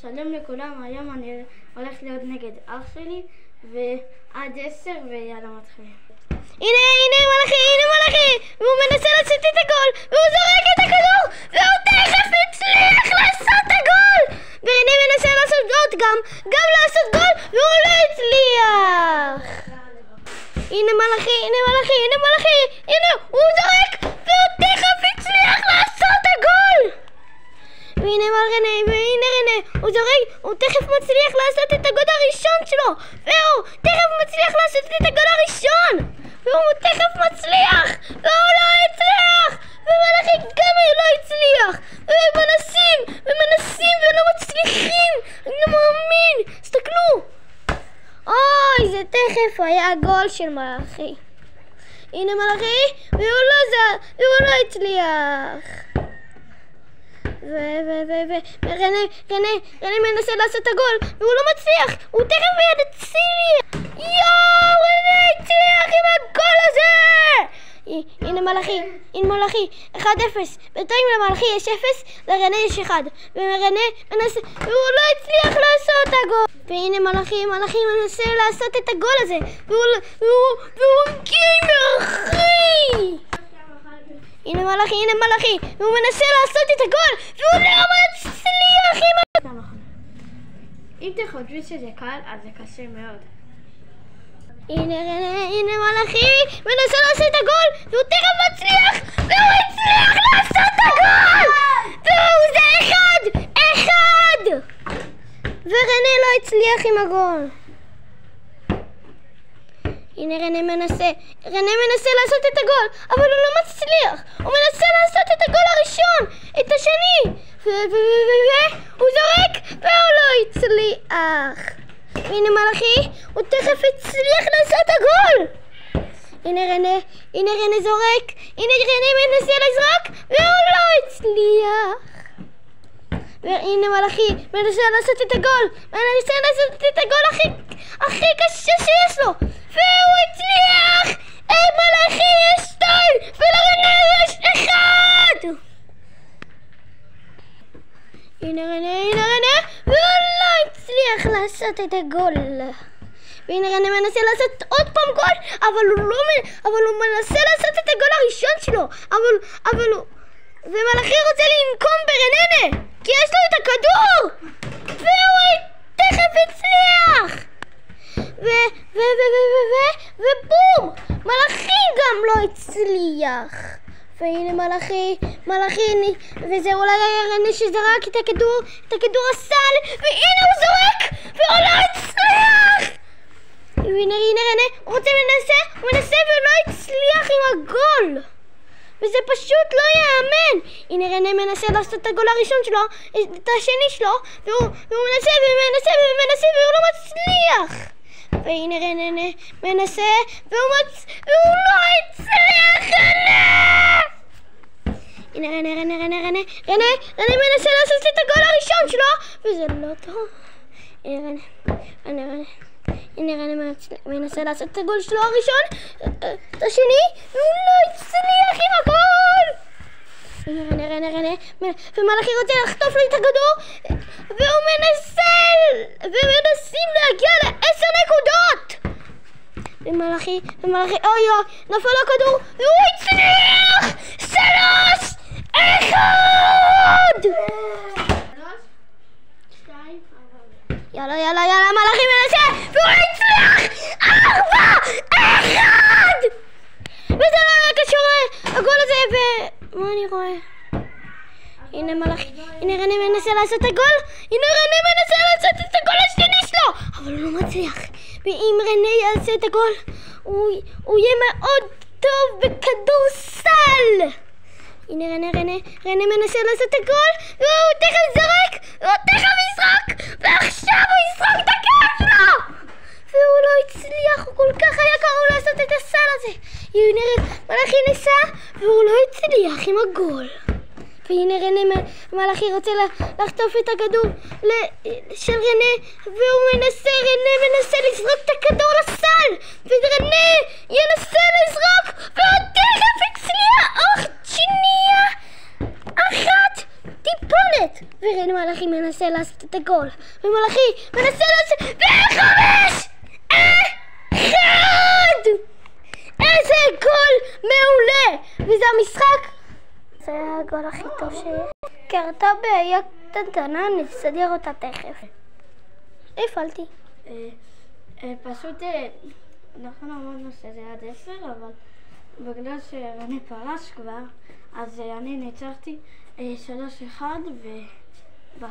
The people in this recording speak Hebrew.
שלום לכולם, היום אני הולך להיות נגד אח שלי ועד 10 ויאללה מתחילים. הנה מלאכי, והוא מנסה לעשות את הגול והוא זורק את הכדור והוא תכף הצליח לעשות את הגול, והנה מנסה לעשות גם לעשות גול והוא לא הצליח. הנה מלאכי, הנה הוא זורק והוא תכף הצליח לעשות את הגול. והנה רנה, הוא זורק, הוא תכף מצליח לעשות את הגול הראשון שלו, והוא תכף מצליח לעשות את הגול הראשון, והוא תכף מצליח, והוא לא הצליח, ומלאכי גם לא הצליח, ומנסים ולא מצליחים, אני לא מאמין, תסתכלו. אוי, זה תכף היה הגול של מלאכי. הנה מלאכי, והוא לא הצליח. רנה מנסה לעשות את הגול והוא לא מצליח, הוא תכף ביד הצליח. רנה הצליח עם הגול הזה. הנה מלאכי 1-0, בינתיים למלאכי יש 0, לרנה יש 1, ורנה מנסה והוא לא הצליח לעשות את הגול. והנה מלאכי מנסה לעשות את הגול הזה והוא גיימר. הנה מלאכי, והוא מנסה לעשות את הגול, והוא לא מצליח עם הגול. אם תחשבו שזה קל, אז זה קשה מאוד. הנה מלאכי, מנסה לעשות את הגול, והוא תכף מצליח, והוא הצליח לעשות את הגול! והוא זה 1-1! ורנה לא הצליח עם הגול. הנה רנה מנסה לעשות את הגול, אבל הוא לא מצליח. הוא מנסה לעשות את הגול הראשון, את השני, והוא זורק והוא לא הצליח. והנה מלאכי, הוא תכף הצליח לעשות את הגול. הנה רנה זורק, הנה רנה מנסה לזרוק והוא לא הצליח. והנה מלאכי מנסה לעשות את הגול, הכי קשה שיש לו, והוא הצליח. מלאכי יש 2 ולרנה יש 1. הנה רנה, והוא לא הצליח לעשות את הגול. והנה רנה מנסה לעשות עוד פעם גול, אבל הוא מנסה לעשות את הגול הראשון שלו, ומלאכי רוצה לנקום ברננה כי יש לו את הכדור, והוא תכף הצליח. ובום, מלאכי גם לא הצליח. והנה מלאכי, וזה אולי היה רנה שזרק את הכדור הסל, והנה הוא זורק והוא לא הצליח. והנה רנה, הוא מנסה ולא הצליח עם הגול, וזה פשוט לא יאמן. הנה רנה מנסה לעשות את הגול הראשון שלו, את השני שלו, והוא מנסה והוא לא מצליח. והנה רנה מנסה והוא לא הצליח. הנה רנה מנסה לעשות את הגול הראשון שלו, וזה לא טוב. הנה רנה מנסה לעשות את הגול שלו הראשון, את השני, והוא לא הצליח עם הגול. רנה, ומלאכי רוצה לחטוף לו את הכדור, והוא ומנסים להגיע ל10 נקודות. ומלאכי, אוי, נפל הכדור, והוא הצליח. 3-1. 3-2. יאללה, מלאכי מנסה, והוא הצליח. 4-1. וזה לא היה קשור הגול הזה, מה אני רואה? הנה רנה מנסה לעשות את הגול, השני שלו, אבל הוא לא מצליח. ואם רנה יעשה את הגול, הוא יהיה מאוד טוב בכדורסל. הנה רנה מנסה לעשות את הגול, והוא תכף זורק, ועכשיו הוא יזרוק את הקו שלו, והוא לא הצליח. הוא כל כך היה קרוב לעשות את הסל הזה. הנה מלאכי ניסה והוא לא הצליח עם הגול. והנה מלאכי רוצה לחטוף את הכדור של רנה, והוא מנסה לזרוק את הכדור לסל, ורנה ינסה לזרוק והוא תכף הצליח. שנייה אחת, טיפונת! ורינה מלאכי מנסה לעשות את הגול. ומלאכי מנסה לעשות... ו5! 1! איזה גול מעולה! וזה המשחק. זה היה הגול הכי טוב שיש. קרתה בעיה קטנטנה, נסדר אותה תכף. הפעלתי. פשוט, נכון אמרנו שזה עד 10, אבל בגלל שאני פרש כבר, אז אני ניצחתי 3-1 וביי.